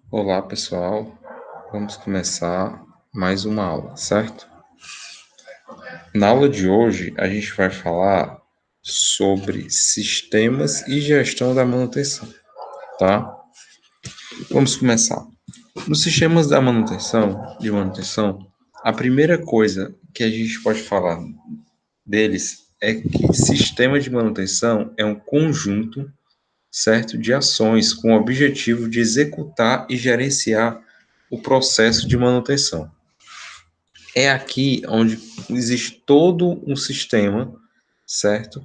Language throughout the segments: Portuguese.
Olá, pessoal. Vamos começar mais uma aula, certo? Na aula de hoje, a gente vai falar sobre sistemas e gestão da manutenção, tá? Vamos começar. Nos sistemas da manutenção, a primeira coisa que a gente pode falar deles é que sistema de manutenção é um conjunto, certo, de ações com o objetivo de executar e gerenciar o processo de manutenção. É aqui onde existe todo um sistema, certo?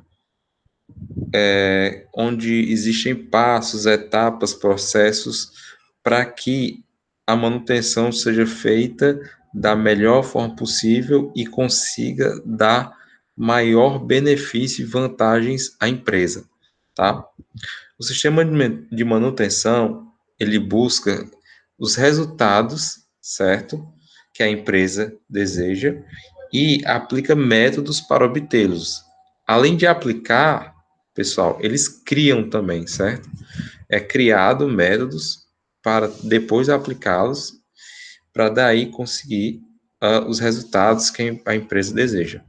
Onde existem passos, etapas, processos para que a manutenção seja feita da melhor forma possível e consiga dar maior benefício e vantagens à empresa, tá? O sistema de manutenção, ele busca os resultados, certo? Que a empresa deseja e aplica métodos para obtê-los. Além de aplicar, pessoal, eles criam também, certo? É criado métodos para depois aplicá-los, para daí conseguir os resultados que a empresa deseja.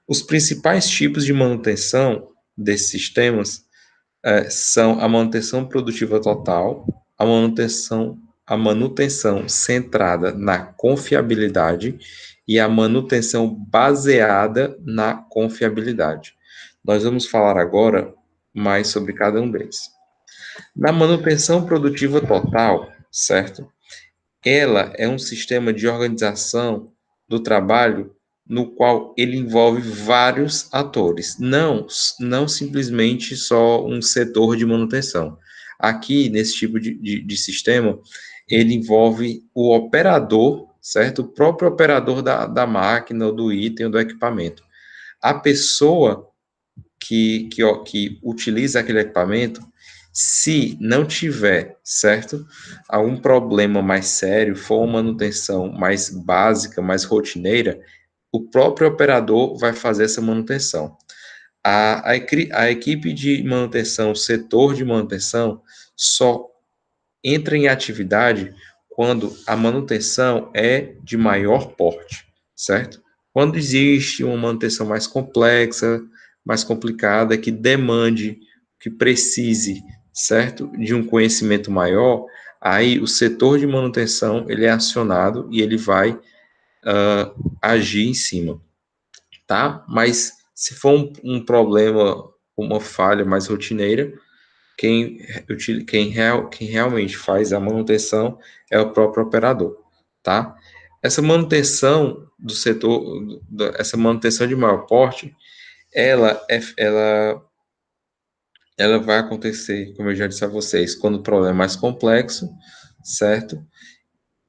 Os principais tipos de manutenção desses sistemas são a manutenção produtiva total, a manutenção centrada na confiabilidade e a manutenção baseada na confiabilidade. Nós vamos falar agora mais sobre cada um deles. Na manutenção produtiva total, certo? Ela é um sistema de organização do trabalho no qual ele envolve vários atores, não simplesmente só um setor de manutenção. Aqui, nesse tipo de sistema, ele envolve o operador, certo? O próprio operador da máquina, ou do item, ou do equipamento. A pessoa que utiliza aquele equipamento, se não tiver, certo, algum problema mais sério, for uma manutenção mais básica, mais rotineira, o próprio operador vai fazer essa manutenção. A equipe de manutenção, o setor de manutenção, só entra em atividade quando a manutenção é de maior porte, certo? Quando existe uma manutenção mais complexa, mais complicada, que demande, que precise, certo, de um conhecimento maior, aí o setor de manutenção ele é acionado e ele vai agir em cima, tá? Mas se for um problema, uma falha mais rotineira, quem realmente faz a manutenção é o próprio operador, tá? Essa manutenção do setor, essa manutenção de maior porte, ela vai acontecer, como eu já disse a vocês, quando o problema é mais complexo, certo?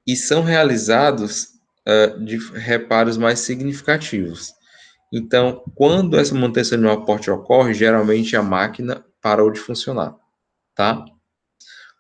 E são realizados de reparos mais significativos. Então, quando essa manutenção de maior porte ocorre, geralmente a máquina parou de funcionar, tá?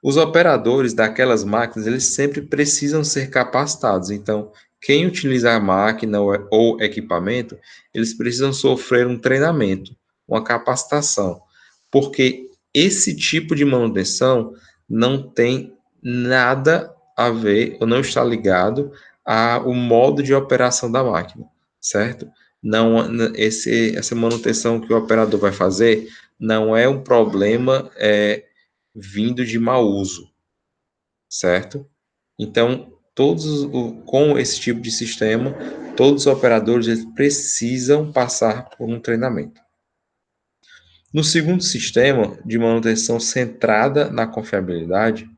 Os operadores daquelas máquinas, eles sempre precisam ser capacitados. Então, quem utiliza a máquina ou equipamento, eles precisam sofrer um treinamento, uma capacitação, porque esse tipo de manutenção não tem nada a ver, ou não está ligado ao modo de operação da máquina, certo? Não, essa manutenção que o operador vai fazer não é um problema vindo de mau uso, certo? Então, com esse tipo de sistema, todos os operadores eles precisam passar por um treinamento. No segundo sistema de manutenção centrada na confiabilidade,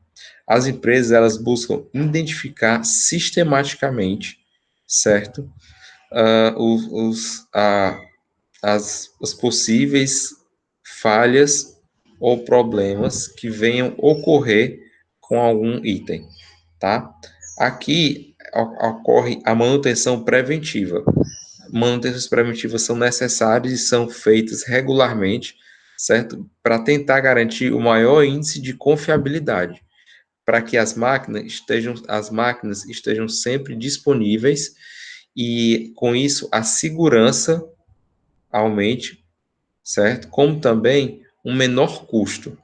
as empresas elas buscam identificar sistematicamente, certo, as possíveis falhas ou problemas que venham ocorrer com algum item, tá? Aqui ocorre a manutenção preventiva. Manutenções preventivas são necessárias e são feitas regularmente, certo? Para tentar garantir o maior índice de confiabilidade, para que as máquinas estejam sempre disponíveis e com isso a segurança aumente, certo? Como também um menor custo.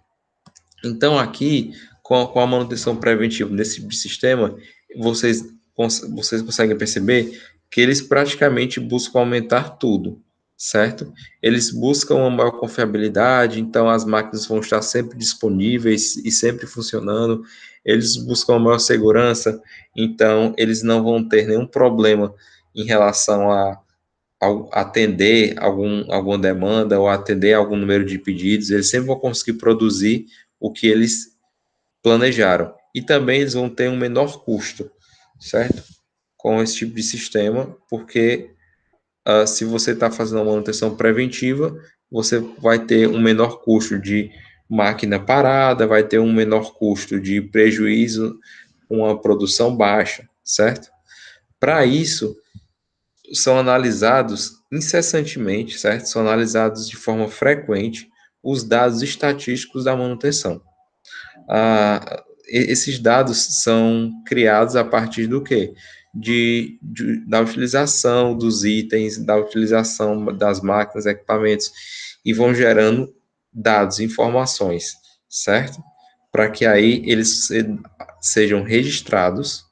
Então, aqui, com a manutenção preventiva nesse tipo de sistema, vocês conseguem perceber que eles praticamente buscam aumentar tudo, certo? Eles buscam uma maior confiabilidade, então as máquinas vão estar sempre disponíveis e sempre funcionando. Eles buscam uma maior segurança, então eles não vão ter nenhum problema em relação a atender alguma demanda ou atender algum número de pedidos. Eles sempre vão conseguir produzir o que eles planejaram. E também eles vão ter um menor custo, certo? Com esse tipo de sistema, porque se você está fazendo uma manutenção preventiva, você vai ter um menor custo de máquina parada, vai ter um menor custo de prejuízo com a produção baixa, certo? Para isso, são analisados incessantemente, certo? São analisados de forma frequente os dados estatísticos da manutenção. Esses dados são criados a partir do quê? Da utilização dos itens, da utilização das máquinas, equipamentos, e vão gerando dados, informações, certo? Para que aí eles sejam registrados,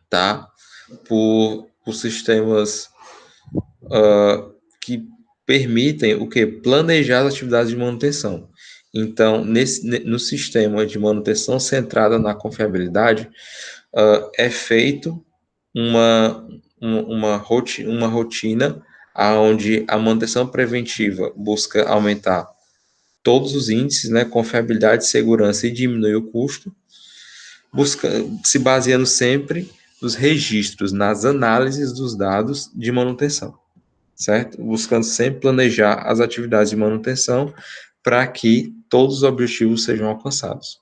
tá? Por sistemas que permitem o que? Planejar as atividades de manutenção. Então, no sistema de manutenção centrada na confiabilidade, é feito uma rotina onde a manutenção preventiva busca aumentar todos os índices, né, confiabilidade, segurança e diminuir o custo, busca, se baseando sempre nos registros, nas análises dos dados de manutenção, certo? Buscando sempre planejar as atividades de manutenção para que todos os objetivos sejam alcançados.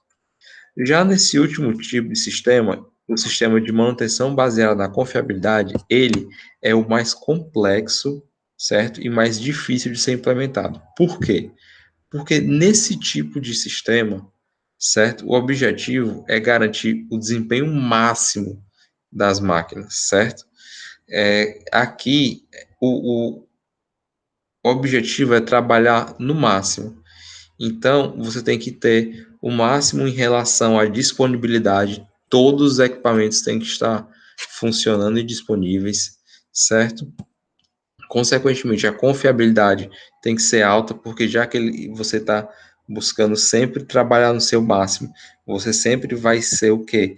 Já nesse último tipo de sistema, o sistema de manutenção baseado na confiabilidade, ele é o mais complexo, certo? E mais difícil de ser implementado. Por quê? Porque nesse tipo de sistema, certo? O objetivo é garantir o desempenho máximo das máquinas, certo? Aqui, o objetivo é trabalhar no máximo. Então, você tem que ter o máximo em relação à disponibilidade. Todos os equipamentos têm que estar funcionando e disponíveis, certo? Consequentemente, a confiabilidade tem que ser alta, porque já que você está buscando sempre trabalhar no seu máximo, você sempre vai ser o quê?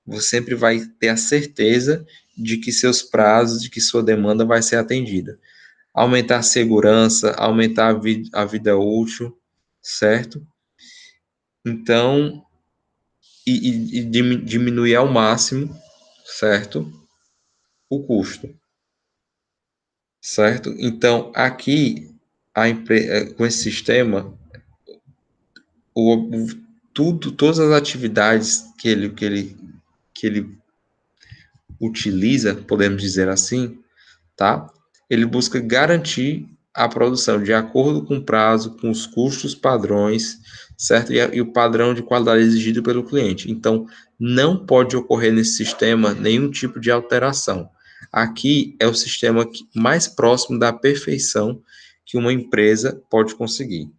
Você sempre vai ter a certeza de que seus prazos, de que sua demanda vai ser atendida. Aumentar a segurança, aumentar a vida útil, certo? Então, diminuir ao máximo, certo? O custo, certo? Então, aqui, com esse sistema, o, o, todas as atividades que ele utiliza, podemos dizer assim, tá? Ele busca garantir a produção de acordo com o prazo, com os custos padrões, certo? E o padrão de qualidade exigido pelo cliente. Então, não pode ocorrer nesse sistema nenhum tipo de alteração. Aqui é o sistema mais próximo da perfeição que uma empresa pode conseguir,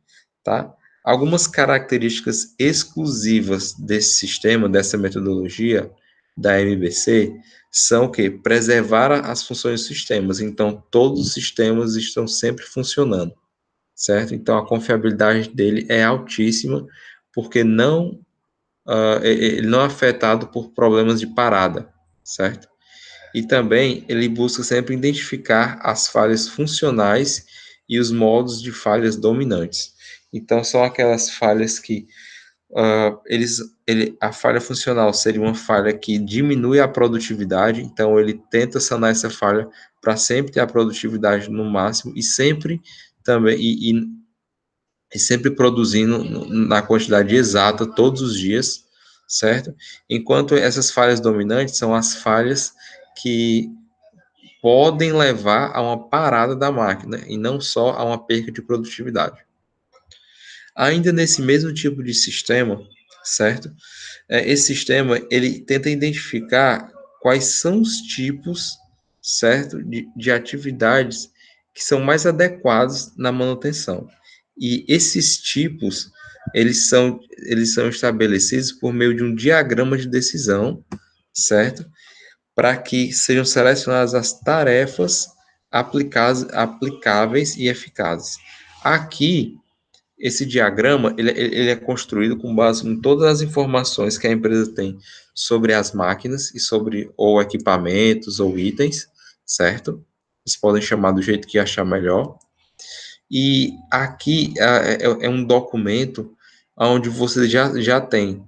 tá? Algumas características exclusivas desse sistema, dessa metodologia da MBC, são que preservar as funções dos sistemas. Então, todos os sistemas estão sempre funcionando, certo? Então, a confiabilidade dele é altíssima, porque ele não é afetado por problemas de parada, certo? E também ele busca sempre identificar as falhas funcionais e os modos de falhas dominantes. Então, são aquelas falhas que a falha funcional seria uma falha que diminui a produtividade, então ele tenta sanar essa falha para sempre ter a produtividade no máximo e sempre também e sempre produzindo na quantidade exata todos os dias, certo? Enquanto essas falhas dominantes são as falhas que podem levar a uma parada da máquina e não só a uma perda de produtividade. Ainda nesse mesmo tipo de sistema, certo? Esse sistema ele tenta identificar quais são os tipos, certo, de atividades que são mais adequados na manutenção. E esses tipos eles são estabelecidos por meio de um diagrama de decisão, certo? Para que sejam selecionadas as tarefas aplicáveis e eficazes. Aqui, esse diagrama ele é construído com base em todas as informações que a empresa tem sobre as máquinas e sobre ou equipamentos ou itens, certo? Vocês podem chamar do jeito que achar melhor. E aqui é um documento onde você já tem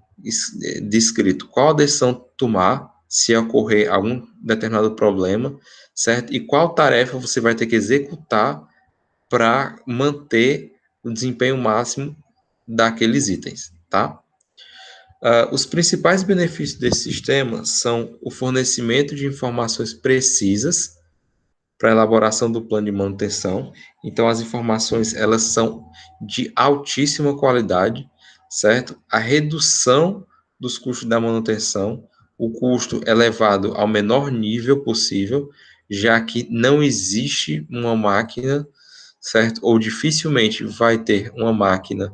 descrito qual decisão tomar se ocorrer algum determinado problema, certo? E qual tarefa você vai ter que executar para manter o desempenho máximo daqueles itens, tá? Os principais benefícios desse sistema são o fornecimento de informações precisas para a elaboração do plano de manutenção. Então, as informações elas são de altíssima qualidade, certo? A redução dos custos da manutenção, o custo é levado ao menor nível possível, já que não existe uma máquina, certo? Ou dificilmente vai ter uma máquina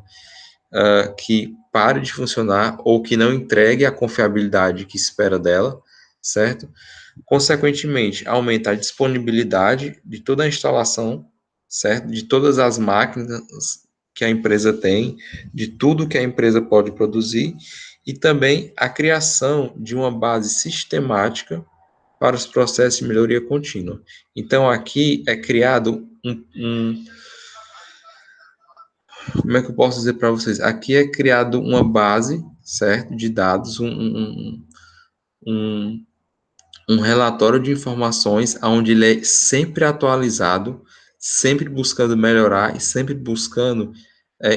que pare de funcionar ou que não entregue a confiabilidade que espera dela, certo? Consequentemente, aumenta a disponibilidade de toda a instalação, certo? De todas as máquinas que a empresa tem, de tudo que a empresa pode produzir, e também a criação de uma base sistemática para os processos de melhoria contínua. Então, aqui é criado como é que eu posso dizer para vocês? Aqui é criado uma base, certo, de dados, um, um relatório de informações onde ele é sempre atualizado, sempre buscando melhorar e sempre buscando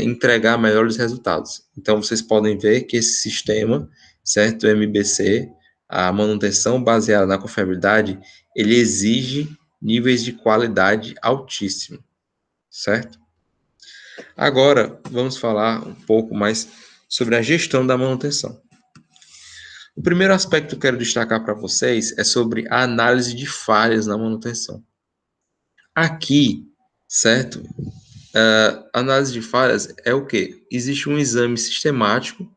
entregar melhores resultados. Então, vocês podem ver que esse sistema, certo, o MBC, a manutenção baseada na confiabilidade, ele exige níveis de qualidade altíssimo, certo? Agora, vamos falar um pouco mais sobre a gestão da manutenção. O primeiro aspecto que eu quero destacar para vocês é sobre a análise de falhas na manutenção. Aqui, certo? Análise de falhas é o quê? Existe um exame sistemático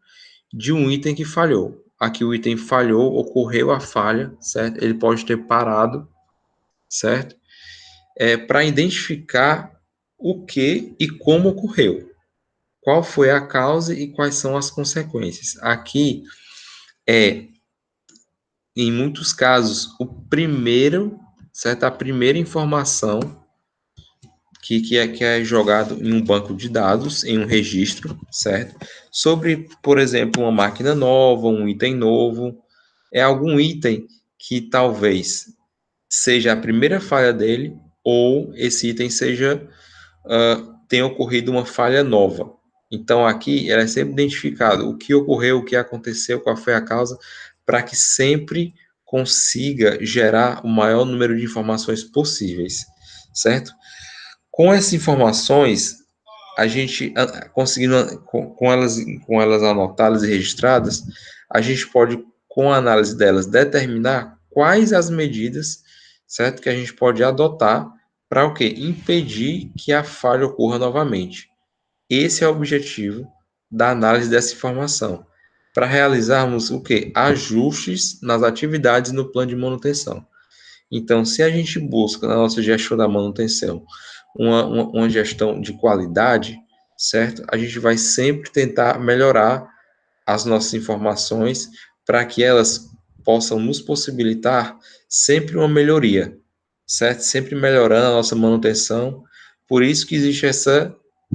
de um item que falhou. Aqui o item falhou, ocorreu a falha, certo? Ele pode ter parado, certo? Para identificar o que e como ocorreu. Qual foi a causa e quais são as consequências. Aqui em muitos casos, certo? A primeira informação que é jogado em um banco de dados, em um registro, certo? Sobre, por exemplo, uma máquina nova, um item novo, é algum item que talvez seja a primeira falha dele, ou esse item tenha ocorrido uma falha nova. Então, aqui é sempre identificado o que ocorreu, o que aconteceu, qual foi a causa, para que sempre consiga gerar o maior número de informações possíveis, certo? Com essas informações, a gente conseguindo com elas anotadas e registradas, a gente pode, com a análise delas, determinar quais as medidas, certo, que a gente pode adotar para o quê? Impedir que a falha ocorra novamente. Esse é o objetivo da análise dessa informação, para realizarmos o quê? Ajustes nas atividades no plano de manutenção. Então, se a gente busca na nossa gestão da manutenção uma gestão de qualidade, certo? A gente vai sempre tentar melhorar as nossas informações para que elas possam nos possibilitar sempre uma melhoria, certo? Sempre melhorando a nossa manutenção. Por isso que existe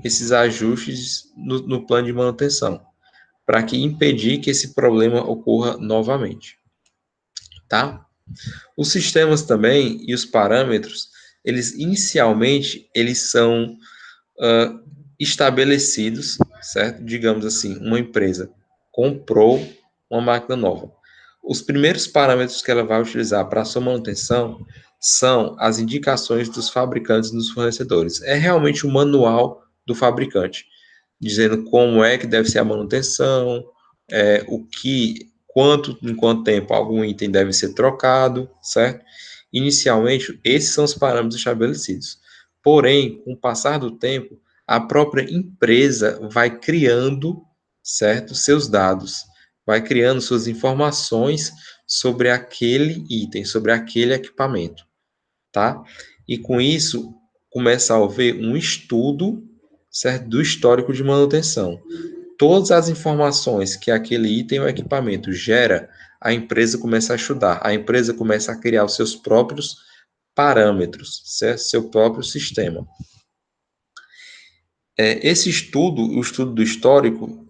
esses ajustes no plano de manutenção, para que impedir que esse problema ocorra novamente, tá? Os sistemas também e os parâmetros, eles inicialmente eles são estabelecidos, certo? Digamos assim, uma empresa comprou uma máquina nova. Os primeiros parâmetros que ela vai utilizar para a sua manutenção são as indicações dos fabricantes e dos fornecedores. É realmente o manual do fabricante, dizendo como é que deve ser a manutenção, em quanto tempo algum item deve ser trocado, certo? Inicialmente, esses são os parâmetros estabelecidos. Porém, com o passar do tempo, a própria empresa vai criando, certo, seus dados, vai criando suas informações sobre aquele item, sobre aquele equipamento, tá? E com isso começa a haver um estudo, certo, do histórico de manutenção. Todas as informações que aquele item ou equipamento gera, a empresa começa a estudar, a empresa começa a criar os seus próprios parâmetros, certo? Seu próprio sistema. Esse estudo, o estudo do histórico,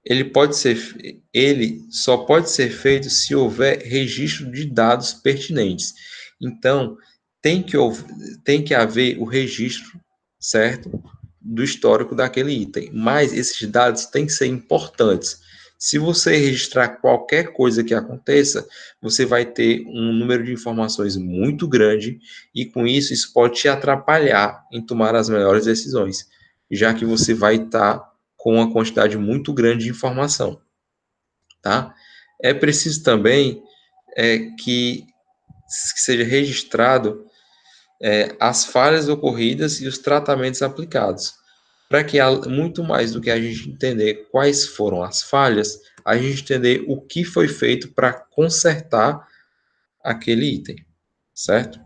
ele só pode ser feito se houver registro de dados pertinentes. Então, tem que haver o registro, certo, do histórico daquele item. Mas esses dados têm que ser importantes. Se você registrar qualquer coisa que aconteça, você vai ter um número de informações muito grande e com isso pode te atrapalhar em tomar as melhores decisões, já que você vai estar com uma quantidade muito grande de informação, tá? É preciso também que seja registrado as falhas ocorridas e os tratamentos aplicados, para que muito mais do que a gente entender quais foram as falhas, a gente entender o que foi feito para consertar aquele item, certo?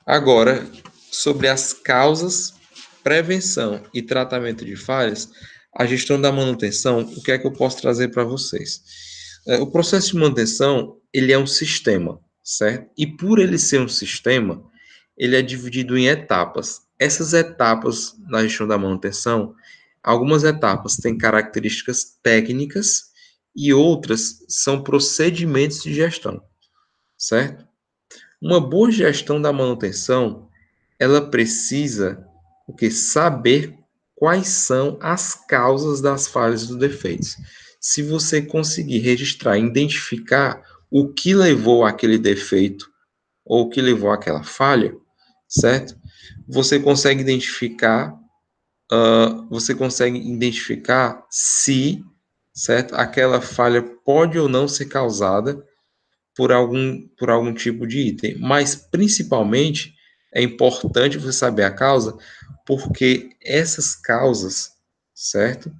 Agora, sobre as causas, prevenção e tratamento de falhas, a gestão da manutenção, o que é que eu posso trazer para vocês? O processo de manutenção, ele é um sistema, certo? E por ele ser um sistema, ele é dividido em etapas. Essas etapas na gestão da manutenção, algumas etapas têm características técnicas e outras são procedimentos de gestão, certo? Uma boa gestão da manutenção, ela precisa o que saber quais são as causas das falhas e dos defeitos. Se você conseguir registrar, identificar o que levou àquele defeito ou o que levou àquela falha, certo? Você consegue identificar, se, certo, aquela falha pode ou não ser causada por algum tipo de item. Mas, principalmente, é importante você saber a causa, porque essas causas, certo?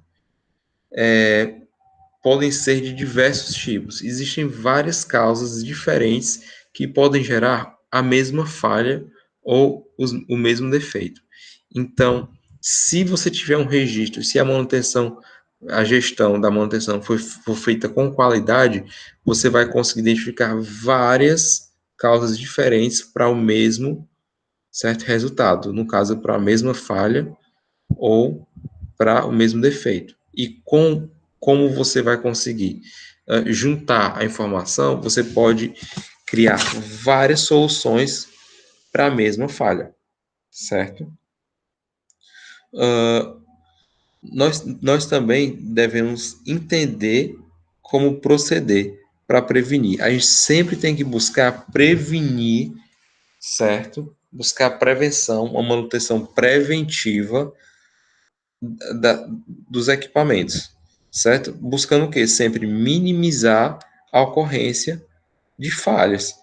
Podem ser de diversos tipos. Existem várias causas diferentes que podem gerar a mesma falha ou o mesmo defeito. Então, se você tiver um registro, se a gestão da manutenção for feita com qualidade, você vai conseguir identificar várias causas diferentes para o mesmo certo resultado, no caso, para a mesma falha ou para o mesmo defeito. E como você vai conseguir juntar a informação, você pode criar várias soluções para a mesma falha, certo? Nós também devemos entender como proceder para prevenir. A gente sempre tem que buscar prevenir, certo? Buscar prevenção, uma manutenção preventiva dos equipamentos, certo? Buscando o quê? Sempre minimizar a ocorrência de falhas.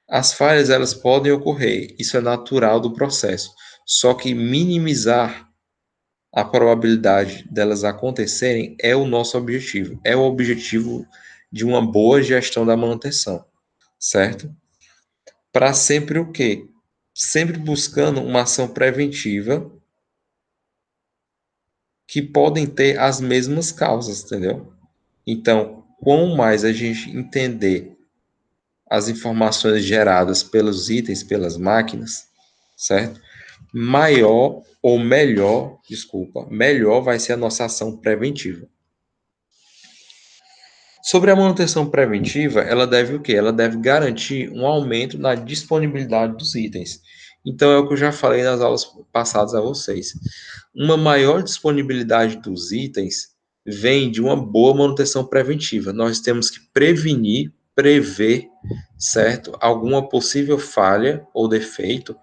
As falhas, elas podem ocorrer, isso é natural do processo, só que minimizar a probabilidade delas acontecerem é o nosso objetivo, é o objetivo de uma boa gestão da manutenção, certo? Para sempre o quê? Sempre buscando uma ação preventiva que podem ter as mesmas causas, entendeu? Então, quanto mais a gente entender as informações geradas pelos itens, pelas máquinas, certo? Maior ou melhor, desculpa, melhor vai ser a nossa ação preventiva. Sobre a manutenção preventiva, ela deve o quê? Ela deve garantir um aumento na disponibilidade dos itens. Então, é o que eu já falei nas aulas passadas a vocês. Uma maior disponibilidade dos itens vem de uma boa manutenção preventiva. Nós temos que prevenir, prever, certo? Alguma possível falha ou defeito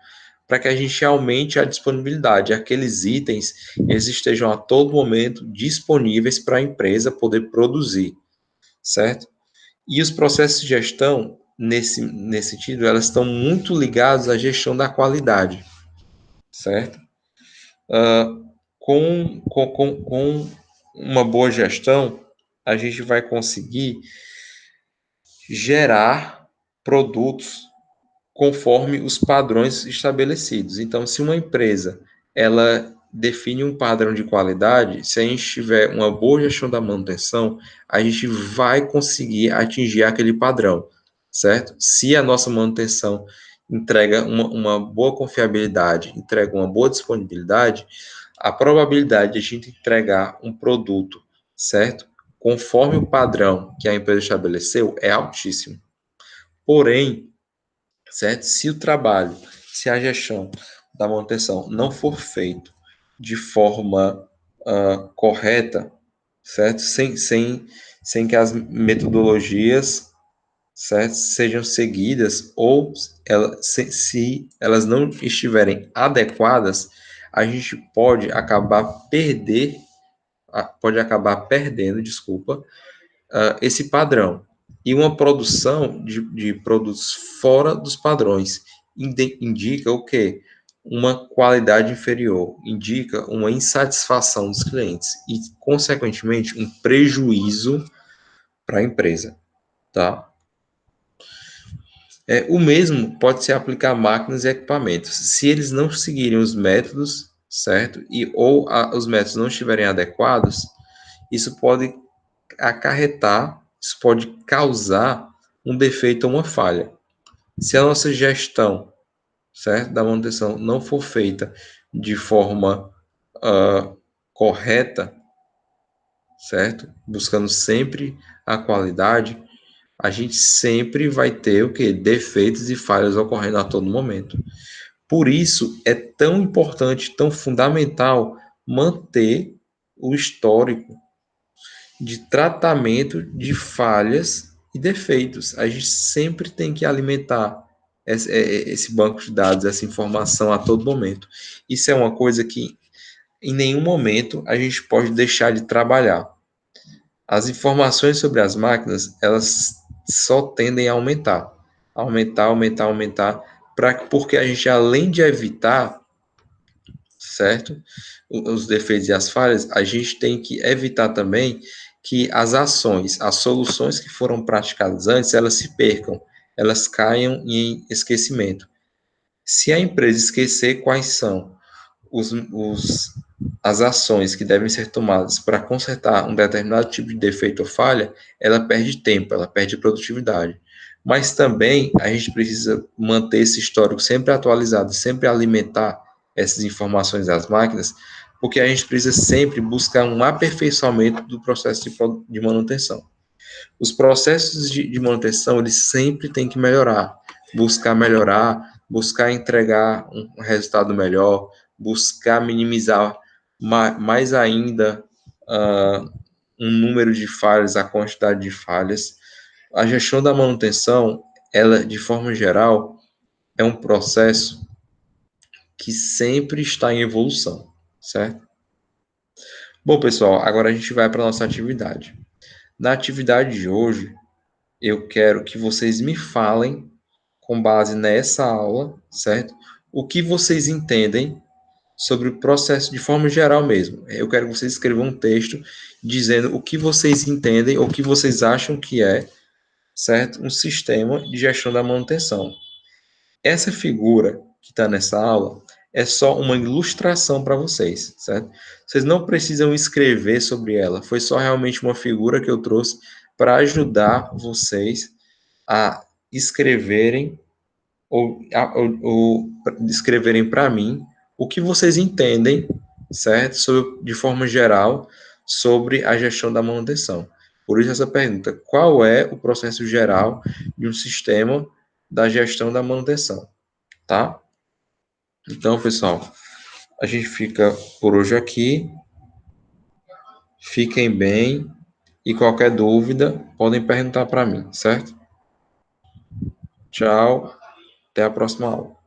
para que a gente aumente a disponibilidade. Aqueles itens, eles estejam a todo momento disponíveis para a empresa poder produzir, certo? E os processos de gestão, nesse sentido, elas estão muito ligados à gestão da qualidade, certo? Com uma boa gestão, a gente vai conseguir gerar produtos conforme os padrões estabelecidos. Então, se uma empresa ela define um padrão de qualidade, se a gente tiver uma boa gestão da manutenção, a gente vai conseguir atingir aquele padrão, certo? Se a nossa manutenção entrega uma boa confiabilidade, entrega uma boa disponibilidade, a probabilidade de a gente entregar um produto, certo? Conforme o padrão que a empresa estabeleceu é altíssimo. Porém, certo? Se a gestão da manutenção não for feito de forma correta, certo? Sem que as metodologias, certo? Sejam seguidas ou se elas não estiverem adequadas, a gente pode acabar perdendo, desculpa, esse padrão. E uma produção de produtos fora dos padrões indica o quê? Uma qualidade inferior, indica uma insatisfação dos clientes e, consequentemente, um prejuízo para a empresa, tá? O mesmo pode se aplicar a máquinas e equipamentos. Se eles não seguirem os métodos, certo? Os métodos não estiverem adequados, isso pode isso pode causar um defeito ou uma falha. Se a nossa gestão, certo, da manutenção não for feita de forma correta, certo, buscando sempre a qualidade, a gente sempre vai ter o que? Defeitos e falhas ocorrendo a todo momento. Por isso é tão importante, tão fundamental manter o histórico de tratamento de falhas e defeitos. A gente sempre tem que alimentar esse banco de dados, essa informação a todo momento. Isso é uma coisa que em nenhum momento a gente pode deixar de trabalhar. As informações sobre as máquinas, elas só tendem a aumentar, porque a gente, além de evitar, certo, os defeitos e as falhas, a gente tem que evitar também que as soluções que foram praticadas antes, elas se percam, elas caiam em esquecimento. Se a empresa esquecer quais são os, os, as ações que devem ser tomadas para consertar um determinado tipo de defeito ou falha, ela perde tempo, ela perde produtividade. Mas também a gente precisa manter esse histórico sempre atualizado, sempre alimentar essas informações das máquinas, porque a gente precisa sempre buscar um aperfeiçoamento do processo de manutenção. Os processos de manutenção, eles sempre têm que melhorar, buscar entregar um resultado melhor, buscar minimizar mais ainda um número de falhas, a quantidade de falhas. A gestão da manutenção, ela, de forma geral, é um processo que sempre está em evolução, certo? Bom, pessoal, agora a gente vai para a nossa atividade. Na atividade de hoje, eu quero que vocês me falem, com base nessa aula, certo? O que vocês entendem sobre o processo de forma geral mesmo. Eu quero que vocês escrevam um texto dizendo o que vocês entendem ou o que vocês acham que é, certo? Um sistema de gestão da manutenção. Essa figura que está nessa aula é só uma ilustração para vocês, certo? Vocês não precisam escrever sobre ela, foi só realmente uma figura que eu trouxe para ajudar vocês a escreverem ou escreverem para mim o que vocês entendem, certo? De forma geral, sobre a gestão da manutenção. Por isso essa pergunta, qual é o processo geral de um sistema da gestão da manutenção, tá? Então, pessoal, a gente fica por hoje aqui. Fiquem bem e qualquer dúvida podem perguntar para mim, certo? Tchau, até a próxima aula.